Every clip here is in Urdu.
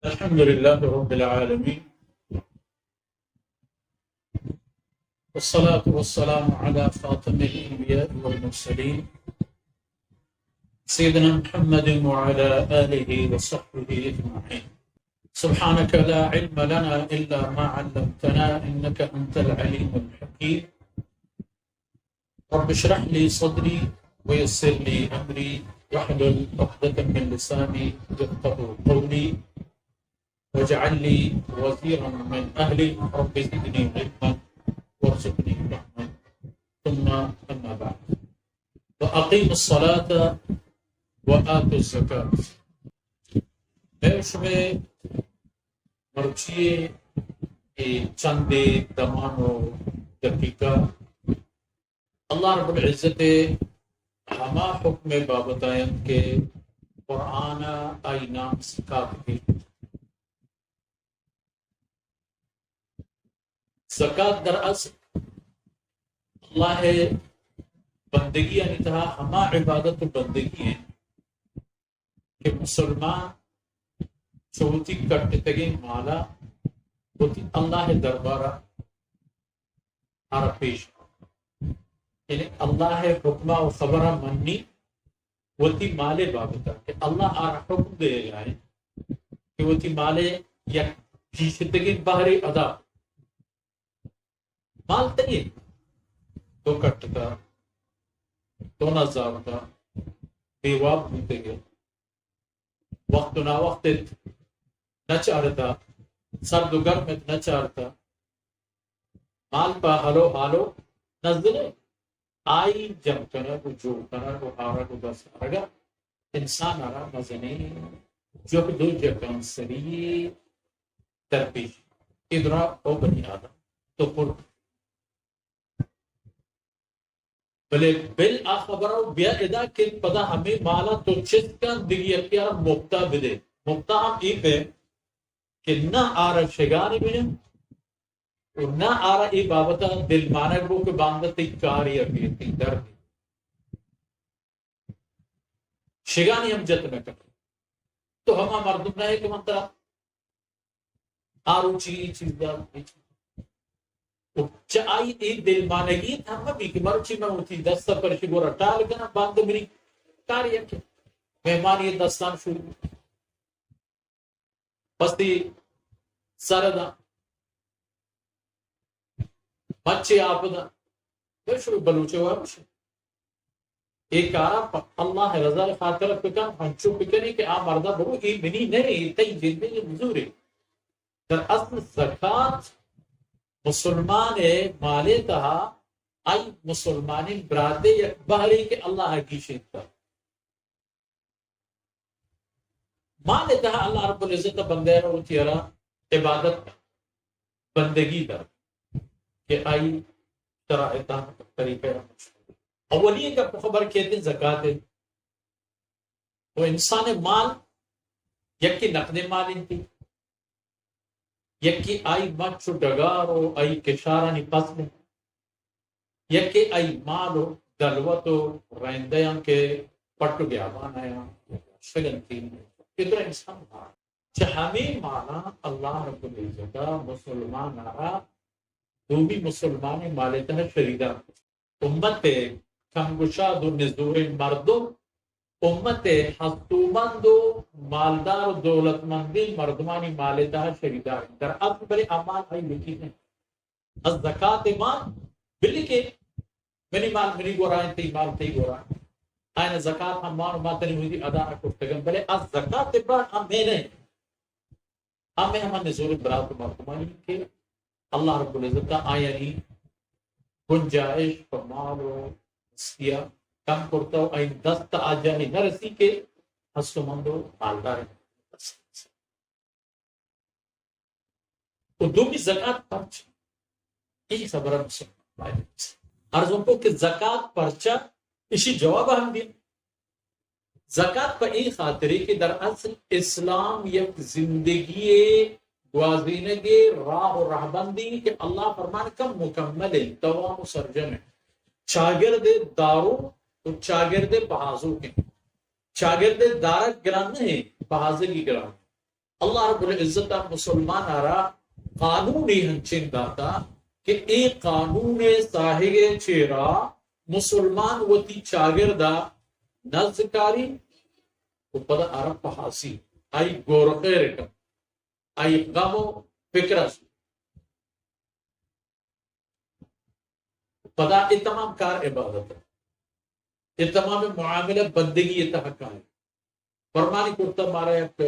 الحمد لله رب العالمين والصلاة والسلام على خاتم الأنبياء والمرسلين سيدنا محمد وعلى آله وصحبه أجمعين. سبحانك لا علم لنا إلا ما علمتنا إنك أنت العليم الحكيم. رب اشرح لي صدري ويسر لي أمري واحلل عقدة من لساني يفقهوا قولي واجعل لي وزيرا من أهلي رب زدني علما وارزقني رحمة. ثم أما بعد وأقيموا الصلاة وآتوا الزكاة. میں مرچیے چند زمان و دقیقہ اللہ رب العزت ہما حکم بابتائن کے قرآن آئی نام سکھات کی زکاة در اصل اللہ بندگی یعنی تھا ہما عبادت و بندگی ہیں کہ مسلمان چوتی کٹتے تگی مالا ہوتی اللہ دربارہ آرہ پیش یعنی اللہ حکمہ و خبرہ منی ہوتی مالے بابتا کہ اللہ آرہ حکم دے جائے کہ ہوتی مالے یک پیشتگی باہری ادا مال تگی تو کٹتا تو نظارتا بیواب ہوتے گئے وقت نا وقت نہ چارتا سرد و گرم نہ چارتا مال پا حالو نزدلے آئی جم کنر و جو کنر و آرہ و بس آرگا انسان آرہ مزنی جو دو جگان سری ترپیش ادرا او بنی آدم تو پر بلے بالآخبرو بیا ادا کہ پدا ہمیں مالا تو چیز کا دگی اختیار مبتا بدے مبتا ہم ایک ہے کہ نہ آرہ شگانی بنے اور نہ آرہ ای بابتا دل مانک بو کے باندھتی کاری اپیتی درد شگانی ہم جت میں کرتے تو ہما مردم رہے کہ منترہ آرو چیز دار چائی ایک دل مانگی ہم بھی کہ مرچی میں ہوتی دستہ پرشی گورا ٹال کنا باندھ مری کاری اکھے مہمانی دستان شروع پستی سردہ بچے آپدہ شروع بلوچے ہوا مشہ ایک آرہ اللہ رضا خاطر پکن ہنچو پکنی کہ آ مردہ بہو ای منی نہیں تی جلدے یہ مزوری در اصل زکاة مسلمان مالے تہا آئی مسلمانی برادے یک بہری کے اللہ کی شید پر مالے تہا اللہ رب العزت بندے رو تیرا عبادت بندگی در کہ آئی شرائطہ طریقہ اولی کا خبر کہتے ہیں زکاة وہ انسان مال یکی نقد مال انتی یکی آئی مچو ڈگارو آئی کشارانی پسلے یکی آئی مالو دلوتو رہندیاں کے پٹو بیابان آیا شگنتی ادھر انسان مال چہمی مالا اللہ رب العزت مسلمان آرہ دومی مسلمانی مالتا ہے شریدہ امت کمگشاد و نزور مردم امت حسومند و مالدار و دولت مندی مردمانی مالتا ہے شریدار در اصل بلے اعمال آئی لکھی ہیں از زکاة مال بلی کے منی مال منی گورائیں تی مال تی گورائیں آئین زکاة ہم مان و ماتنی ہوئی دی ادا رکھتگم بلے از زکاة بار ہم میں نہیں ہمیں ہمان نزور برات و مردمانی کے اللہ رب العزت آئینی گنجائش و مال و سیا کم کرتا ہو این دست آجانی نرسی کے حسو مندو مالدار تو دومی زکاة پرچہ یہی سبرہ مسلمان ارزوں کو کہ زکاة پرچہ اسی جواب ہم دیا زکاة پر ای خاطری کہ در اصل اسلام یک زندگی گوازینگی راہ و رہبندی کہ اللہ فرمان کم مکمل ہے توام و سرجم ہے چاگرد دارو تو چاگرد بہازو کے چاگرد دارک گران نہیں بہازگی گران اللہ رب العزت مسلمان آرا قانونی ہنچن داتا کہ ایک قانون ساہگے چیرا مسلمان وتی چاگردہ نزدکاری تو پدا عرب پہاسی آئی گورقے رکم آئی غم و فکرس پدا یہ تمام کار عبادت ہے، یہ تمام معاملہ بندگی یہ تحقہ ہے. فرمانی کرتا مارا ایک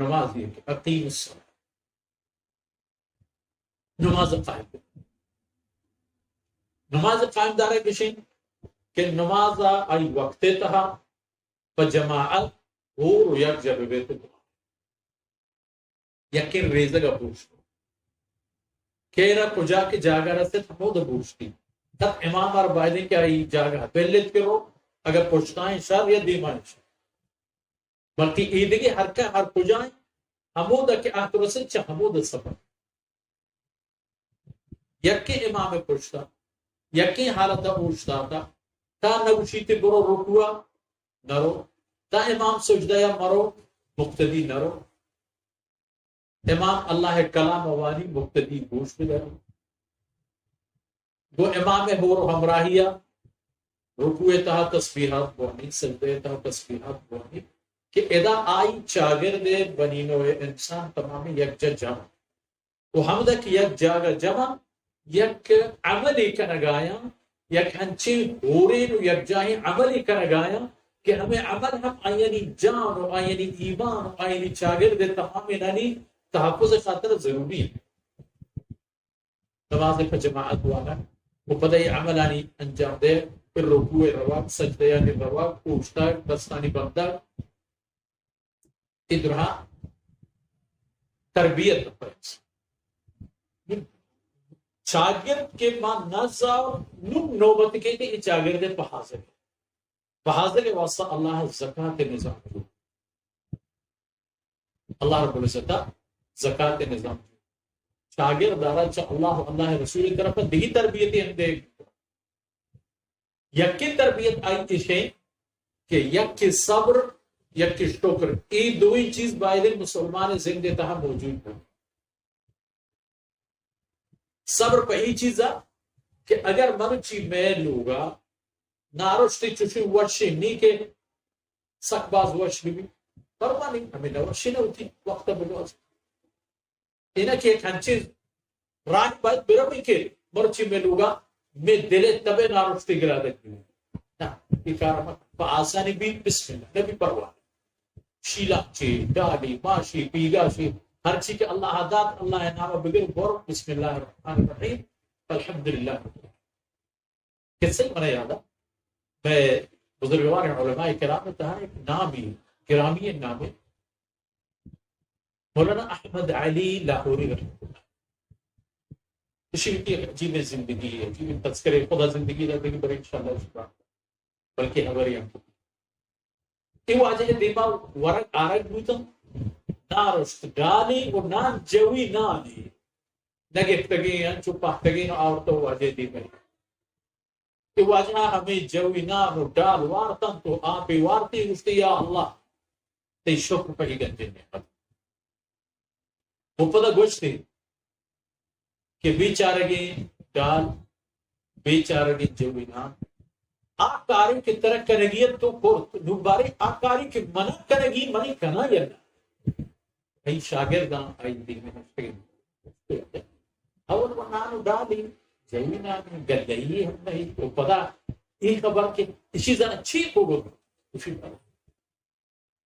نماز یہ کہ اقیم الصلاۃ، نماز قائم نماز قائم دارے کشن کہ نماز آئی وقت تہا پجماعت اور یک جبے تو یقین ریزہ کا پوچھتا کہرا کجا کے جاگا رسے تھمو دا پوچھتی تب امام اور بائدیں کیا ہی جاگا پہلت کرو اگر پوچھتائیں شر یا دیمان شر بلکہ ایدگی ہر کا ہر کجائیں حمودہ کے آخر سے چاہ حمودہ سفر یکی امام پوچھتا یکی حالتا پوچھتا تھا تا نوشیتی برو رکوا نرو تا امام سجدہ یا مرو مقتدی نرو امام اللہ کلام وانی مقتدی گوش بھی درو وہ امام ہور ہمراہیہ رکوع تہا تسبیحات بوانی سجدہ تہا تسبیحات بوانی کہ ادا آئی چاگر دے بنینو انسان تمامی یک جا جمع وہ حمدہ کی یک جاگا جمع یک عملی کا نگایا یک ہنچی غورین و یک جاہی عملی کا نگایا کہ ہمیں عمل ہم آئینی جان و آئینی ایمان و آئینی چاگر دے تمامی نانی تحفظ خاطر ضروری ہے. نماز پر جماعت وانا وہ پتہ یہ عمل آنی انجام دے پھر رکوع رواق سجدیانی رواق پوچھتا دستانی بندہ ادرہا تربیت پرس چاگرد کے ماں نزا نوبت کے کہ یہ چاگرد بحاضر ہے بحاضر کے واسطہ اللہ زکاة نظام جو اللہ رب العزت زکاة نظام جو شاگرد دارا چاہ اللہ رسول کی طرف دیگی تربیتی ہم دے یکی تربیت آئی تشیں کہ یکی صبر یکی شکر ای دوئی چیز باید مسلمان زندے تہا موجود ہے. صبر پہ ہی چیزا کہ اگر منچی میں لوگا نارشتی چوشی ورشی نہیں کہ سک باز ورشی بھی پروانی ہمیں نورشی نہ ہوتی وقت بلوز اینا کہ ایک ہنچیز راہ باید برمی کہ مرچی میں لوگا میں دلے تبے نارشتی گرا دیتی ہوں نا یہ کارما با آسانی بھی بسم اللہ نبی پروانی شیلا چی ڈالی ماشی پیگا شی ہر چیز کہ اللہ عداد اللہ نامہ بگر بور بسم اللہ الرحمن الرحیم الحمدللہ کس سے منہ یادا میں بزرگوار علماء کرام نے کہا ایک نامی گرامی نام ہے مولانا احمد علی لاہوری رحمۃ اللہ اسی کی عجیب زندگی ہے عجیب تذکرے خدا زندگی زندگی پر انشاءاللہ شکرہ بلکہ ہماری ہم کہ وہ آجے دیما ورق آرک بوتا نارشت گالی و نان جوی نانی نگفتگی انچو پاہتگی نو آورتا ہوا جے دی بھائی کہ واجہ ہمیں جوی نانو ڈال وارتن تو آپی وارتی گشتی یا اللہ تی شکر پہی گنجے نعمت وہ پتہ گوشتی کہ بیچارگی ڈال بیچارگی جوی نان آکاری کی طرح کنگیت تو پورت دوبارے آکاری کی منع کنگی منی کنا یا نا ای شاگردان آئی دی میں نشتگی اور وہ نانو ڈالی جوی نانو گلگئی ہم نہیں تو پدا یہ خبر کہ اسی زن اچھی کو گو اسی بار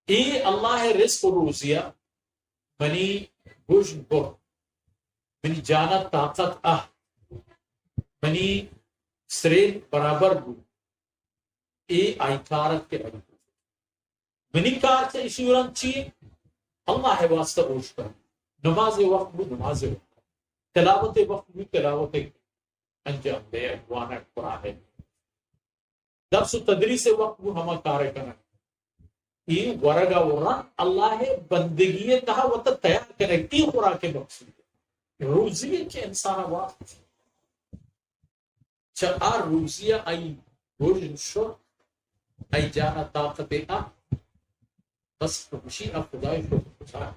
ای اللہ رزق روزیہ منی گوشن بر منی جانا طاقت منی سرین برابر گو ای آئی کارت کے علی منی کار سے اسی ورن چیئے اللہ واسطہ اوشتا نماز وقت بھی نماز وقت تلاوت وقت بھی تلاوت انجام دے اقوانا قرآن ہے درس و تدریس وقت بھی ہما کارے کرنا یہ ورگا ورن اللہ بندگی تہا وقت تیار کرنے ای قرآن کے مقصود ہے روزی کے انسان وقت چاہ روزیہ آئی گوشن شر آئی جانا طاقت بس خوشی اب خدای شکر کچھا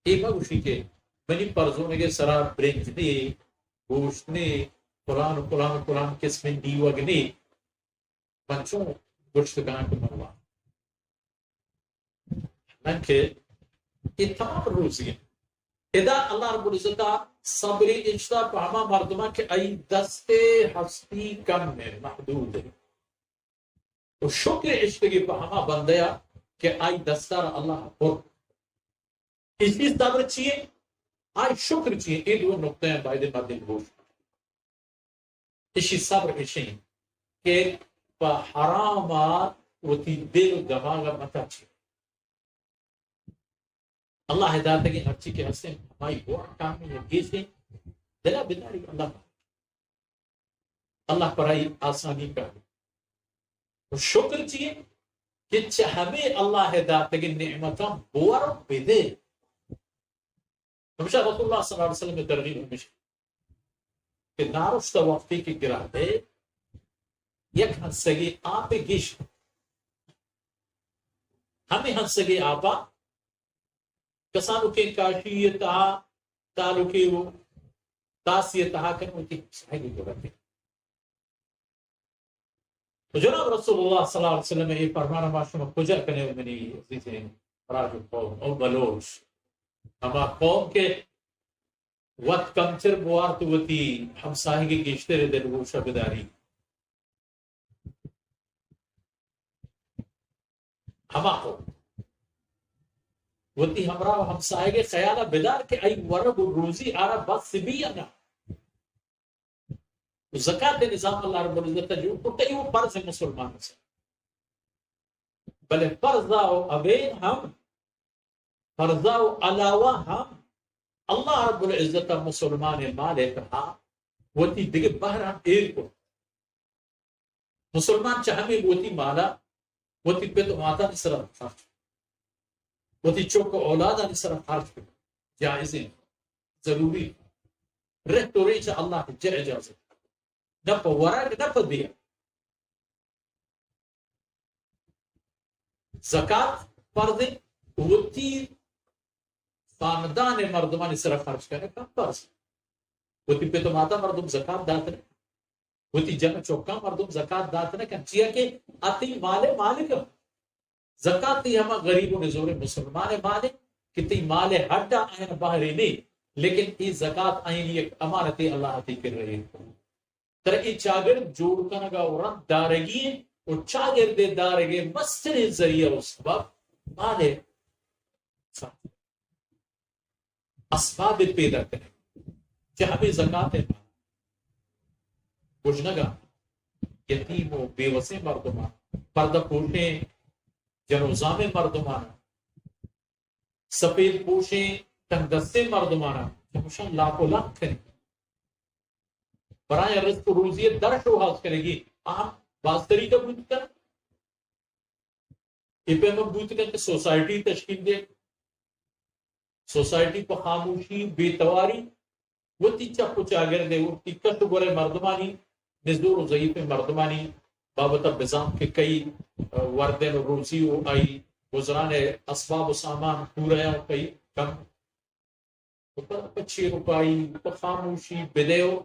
ایما گوشی کے منی پرزونے کے سرا برنجنے گوشتنے قرآن قسم دیوگنے منچوں گوشت گانا کو مروا ننکہ یہ تمام روزی ادا اللہ رب العزت صبری اجتا پہما مردمہ کہ ای دست ہستی کم میں محدود ہے تو شکر عشقی پہما بندیا کہ آئی دستار اللہ پر اس لیے صبر چیئے آئی شکر چیئے یہ دو نقطہ ہیں باید مدن گوش اسی صبر اشیں کہ پا حرامات و تی دل دماغ متا چیئے اللہ ہدایت ہے کہ ہر چیز کے حسن ہماری وہ احکام میں گیسیں دلا بداری اللہ پر آئی آسانی کر شکر چیئے کہ ہمیں اللہ ہدایت ہے کہ نعمتاں بوار بدے ہمیشہ رسول اللہ صلی اللہ علیہ وسلم میں ترغیب ہمیشہ کہ نارشتہ وقتی کی گرہ دے یک ہنسگی آپ گیش ہمیں ہنسگی آپا کسانو کے کاشیتہا تالو کے وہ تاسیتہا کرنے کی صحیح کو رکھتے تو جناب رسول اللہ صلی اللہ علیہ وسلم یہ فرمانا معاشرہ کجا کرنے منی عزیزیں راجو قوم او بلوش ہما قوم کے وقت کمچر بوار تو وتی ہمساہی کے گشتے رہ دل وہ شبداری ہما قوم وتی ہمراہ ہمساہی کے خیالہ بدار کے ای ورب روزی آرہ بس بھی انا زکاة نظام اللہ رب العزت جو کرتے ہیں وہ فرض ہے مسلمان سے بلے فرضہ و ابین ہم فرضہ و علاوہ ہم اللہ رب العزت مسلمان مالے کہا وہ تی دیکھے باہر ہم ایک کو مسلمان چاہمیں وہ تی مالا وہ تی پہ تو ماتا نہیں صرف خرچ وہ تی چوک اولادہ نہیں صرف خرچ پہ جائزیں ضروری رہ تو رہی چاہ اللہ کے جائے اجازت نہ پا ورق نہ پا دیا زکاة فرض ہوتی خاندان مردمان اس طرح خرچ کرنے کا فرض ہوتی پہ تو ماتا مردم زکاة داتنے ہوتی جمع چوکا مردم زکاة داتنے کن چیا کہ آتی مالک زکاة تی ہما غریبوں نے زور مسلمان مالک کہ تی مال ہڈا آئین باہری نہیں لیکن ای زکاة آئین ایک امانتی اللہ آتی کر رہی ہے ترکی چاگر جوڑ کنگا ورن دارگی اور چاگر دے دارگی مستر ذریعہ اس وقت مالے اسباب پیدا کریں کہ ہمیں زکاة ہے بجنگا یتیم و بیوسے مردمان پردہ پوشیں جنوزام مردمان سفید پوشیں تنگستے مردمان ہمشان لاکھ و لاکھ کریں برای رزق و روزیت درش و حاصل کرے گی آپ باز طریقہ بوت کر ایپے میں بوت کر کہ سوسائٹی تشکیل دے سوسائٹی کو خاموشی بیتواری وہ تی چپ چاگر دے وہ تی کٹ گورے مردمانی نزدور و ضعیف مردمانی بابتا بزام کے کئی وردن و روزی و آئی گزران اسباب و سامان پورا ہے کئی کم 25 روپائی خاموشی بدیو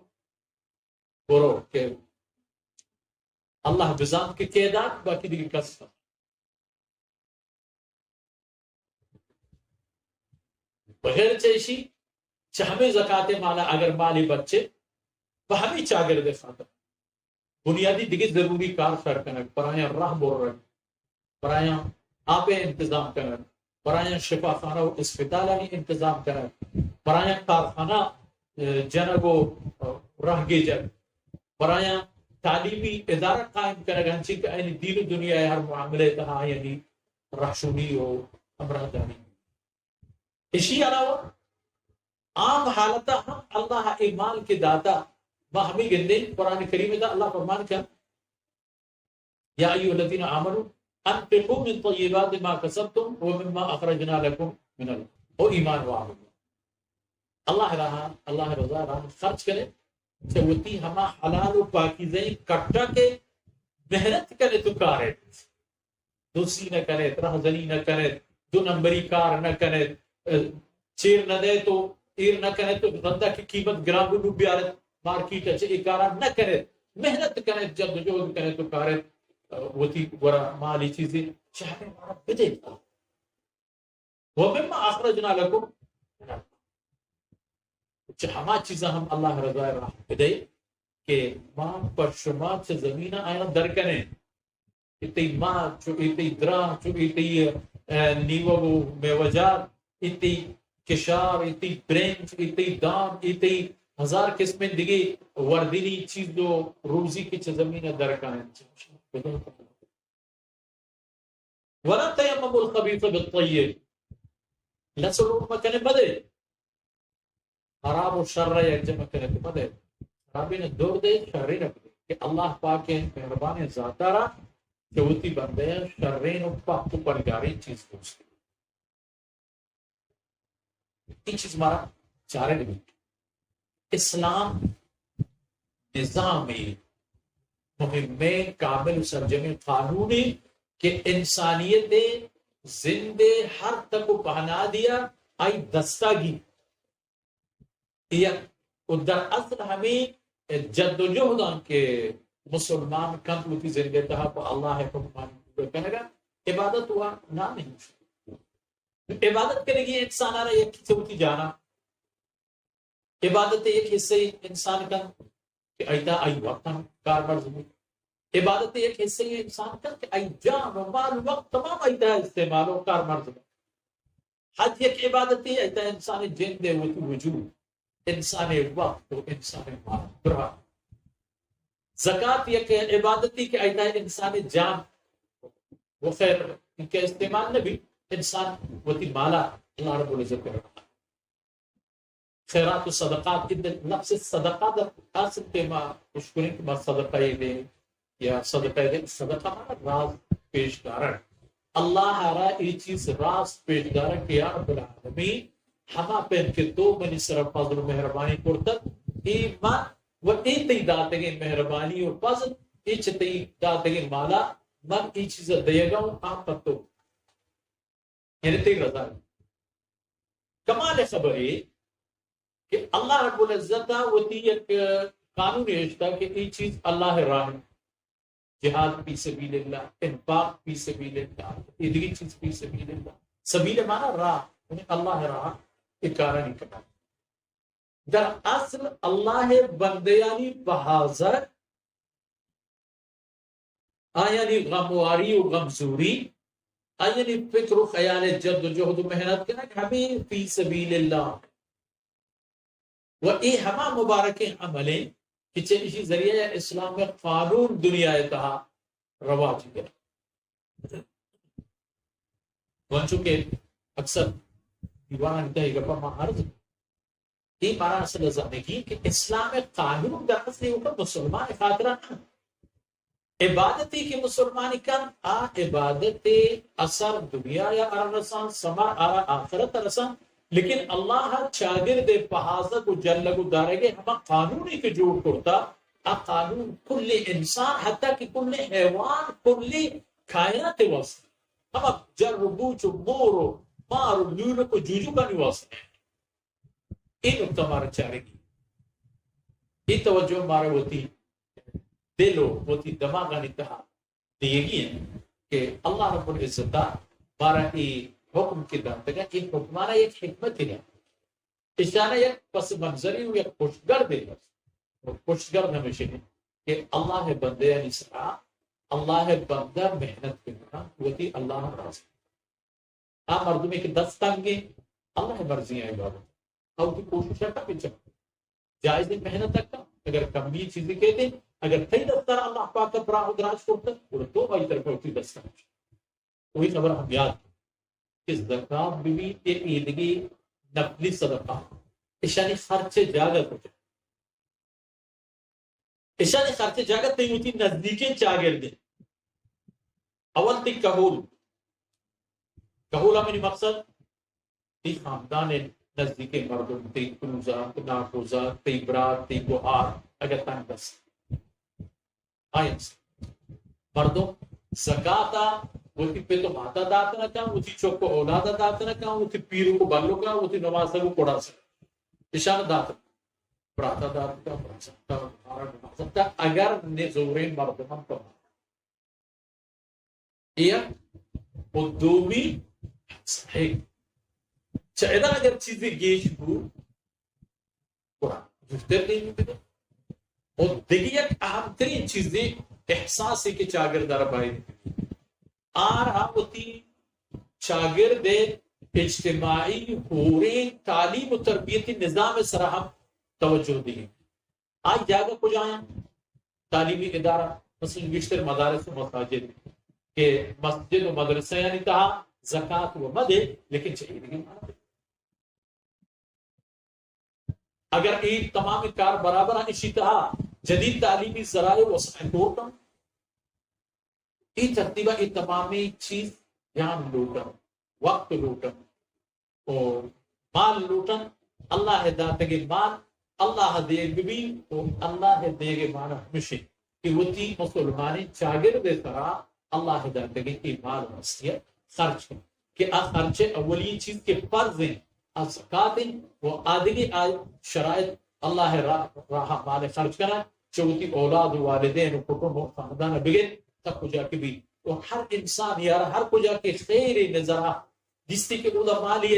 برو کہ اللہ بزام کے قیدات باقی دیگی کسفہ بغیر چیشی چاہمیں زکاة مالا اگر مالی بچے فہمی چاگر دے خاطر بنیادی دیگی ضروری کار شر کنک پرایاں راہ بور رکھ پرایاں آپے انتظام کنک پرایاں شفا خانہ و اسپتالانی انتظام کنک پرایاں کارخانہ جنگو راہ گی جن برایاں تعلیمی ادارہ قائم کرے گا ہنچی کہ این دین و دنیا ہر معاملے کہا یعنی رحشونی ہو امرہ دانی اسی علاوہ عام حالتا ہم اللہ ایمان کے داتا ما ہمیں گندے قرآن کریم دا اللہ فرمان کیا یا ایوہ الذین آمنوا انفقوا من طیبات ما کسبتم ومما اخرجنا لکم من اللہ او ایمان وعمل اللہ رضا راہ خرچ کرے کہ وہتی ہما حلال و پاکیزیں کٹا کے محنت کرے تو کارے دوسری نہ کرے رہزنی نہ کرے دو نمبری کار نہ کرے چیر نہ دے تو تیر نہ کرے تو بندہ کی قیمت گرام کو بیارے مارکیٹ اچھے اکارا نہ کرے محنت کرے جدوجہد کرے تو کارے وہ تھی ورا مالی چیزیں چاہے ہمارا بدے وہ مما اخرجنا لکم ہما چیزاں ہم اللہ رضا راہ بدے کہ ماں پر شما چھ زمینہ آیا درکنے اتی ماں چو اتی درا چو اتی نیوہ میوجات اتی کشار اتی برنچ اتی دام اتی ہزار قسمیں دیگی وردینی چیز دو روزی کی چھ زمینہ درکنے وَلَا تَيَمَّمُوا الْخَبِيثَ بِالطَّيِّبِ لسلو مکنے بدے خراب و شر یک جمع کرنے تو بدے خرابی نے دور دے شرری رکھ دے کہ اللہ پاک مہربان ذاتہ رہا کہ ہوتی بندے ہیں شررین و پاک تو پرگاری چیز پوچھتے یہ چیز ہمارا چارے لگے اسلام نظامی مہم کامل سرجمی قانونی کہ انسانیت زندے ہر تک کو پہنا دیا آئی دستاگی در اصل ہمیں جد و جہدان کے مسلمان کم ہوتی زندے تہا تو اللہ حکمان کہنے گا عبادت ہوا نہ نہیں عبادت کرے گی انسان آ رہا ایک سے ہوتی جانا عبادت ایک حصے انسان کا کہ ایتا آئی وقت ہم کاربار زمین عبادت ایک حصے انسان کا کہ ای جان و مال وقت تمام ایتا استعمال و کار مرد میں حج ایک عبادت ہے ایتا انسان جن دے ہوتی وجود انسان وقت و انسان مال برا زکاة ایک عبادتی کہ ایتا انسان جان وہ خیر ان کے استعمال نبی انسان ہوتی مالا اللہ رب العزت کرنا خیرات و صدقات لفظ صدقات اصل تیمہ اشکرین کے بعد صدقہ یہ دے یا صدقہ دے صدقہ مانا راز پیشدارن اللہ را ای چیز راز پیشدارن کہ یا رب العالمین ہما پہن کے دو منی صرف فضل و مہربانی کرتت ایمان و ای تی داتے گئے مہربانی اور فضل ای تی داتے گئے مالا من ای چیز دے گا ہوں آپ پتو یعنی تی رضا کمال خبر ہے کہ اللہ رب العزت وہ تی ایک قانون رشتہ کہ ای چیز اللہ راہ جہاد فی سبیل اللہ انفاق فی سبیل اللہ ادری چیز فی سبیل اللہ سبیل مانا راہ یعنی اللہ راہ اکارہ نہیں کرنا در اصل اللہ بندیانی بحاضر آیانی غمواری و غمزوری آیانی فکر و خیال جد و جہد و محنت کرنا کہ ہمیں فی سبیل اللہ و ای ہما مبارک عملیں کہ چنشی ذریعہ اسلام میں قانون دنیا اتہا رواج گیا ون چکے اکثر دیوان انتہی گپا ماں عرض یہ مارا اصل زندگی کہ اسلام میں قانون در اصلی اوپر مسلمان خاطرہ عبادتی کی مسلمانی کن عبادت اثر دنیا یا ارسان سمر آخرت ارسان لیکن اللہ چاگر دے پہازہ کو جلگو دارے گے ہمیں قانونی کے جوڑ کرتا قانون کل انسان حتیٰ کہ کل حیوان کل کائنات واسطے ہم جر بوچ مورو مارو نیونو کو جوجو کا نہیں واسطے یہ نکتہ ہمارا چاہے گی یہ توجہ ہمارا ہوتی دلو ہوتی دماغا نتہا دیے گی ہے کہ اللہ رب العزت ہمارا حکم کی دانتگا ایک حکمانا ایک حکمت ہے اشارہ یک پس منظری ہو یک خوشگر دے گا خوشگر ہمیشہ ہے کہ اللہ بندے یعنی سرا اللہ بندہ محنت کرنا ہوتی اللہ راضی آپ مردوں میں کہ 10 تنگیں اللہ مرضی ہے عبادت اور کی کوشش ہے کہ چل جائز دن محنت تک اگر کمی چیزیں کہتے اگر تھی دفتر اللہ پاک کا براہ دراج کرتا اور تو بھائی طرف ہوتی 10 تنگ وہی خبر ہم یاد کہ زکاة بھی ایک عیدگی نفلی صدقہ اشانی خرچے جاگت ہوتے اشانی خرچے جاگت نہیں ہوتی نزدیکیں چاگر دیں اول تی قبول قبول ہمیں مقصد تی خاندان نزدیک مردم تی کنوزا تی ناکوزا تی براد تی بہار اگر تن بس آئین سے مردم زکاة وہ تھی پہ تو ماتا دات نہ کہاں، وہ تھی چوک کو اولاد دات نہ کہاں، وہ تھی پیرو کو بلو کہاں، وہ تھی نماز کو کوڑا سے اشارہ دات براتا دات کا برسکتا بنا سکتا اگر نزورین مردمان کو وہ دومی صحیح چاہیدہ اگر چیزیں گیش بو قرآن جفتر نہیں ہوتے اور دیکھیں ایک اہم ترین چیزیں احساس ہے کہ چاگر دار بائی آرہا ہوتی شاگرد اجتماعی حورین تعلیم و تربیتی نظام سراہم توجہ دی آج جاگہ کو جائیں تعلیمی ادارہ مثلا بیشتر مدارس و مساجد کہ مسجد و مدرسہ یعنی کہا زکاة و مدے لیکن چاہیے لیکن اگر یہ تمام کار برابر اسی کہا جدید تعلیمی ذرائع وسائل ہوتا یہ ترتیبہ یہ تمامی چیز یہاں لوٹن وقت لوٹن اور مال لوٹن اللہ داتے گے مال اللہ دے بھی اور اللہ دے گے مال ہمیشہ کہ وہ تھی مسلمانی چاگر دے طرح اللہ داتے گے کہ مال وسیعت خرچ ہے کہ خرچ اولی چیز کے فرض ہیں زکات ہیں وہ آدھی شرائط اللہ راہ مال خرچ کرنا چوتی اولاد والدین کٹنب خاندان بگن تب کو جا کے بھی تو ہر انسان یار ہر کو جا کے خیر نظرہ جس کے اولا مالی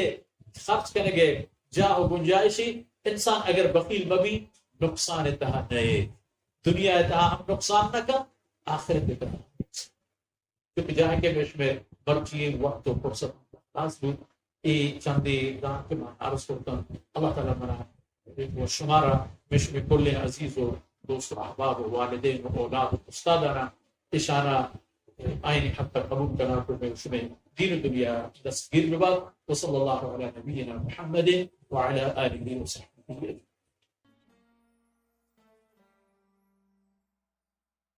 خرچ کرنے گئے جاہ گنجائشی انسان اگر بخیل مبی نقصان اتہا نئے دنیا اتہا ہم نقصان نہ کر آخرت اتہا کیونکہ جہاں کے مش میں برچی وقت و فرصت خاص بھی ای چندی دان کے مان عرض کرتا اللہ تعالیٰ منا وہ شمارا مش میں کل عزیز و دوست و احباب و والدین و اولاد و استادانا اشارہ آئینی حد تک قبول کرنا کو میں اس میں دین و دنیا دستگیر میں بات وصلی اللہ علیہ نبینا محمد وعلی آلہ وصحبہ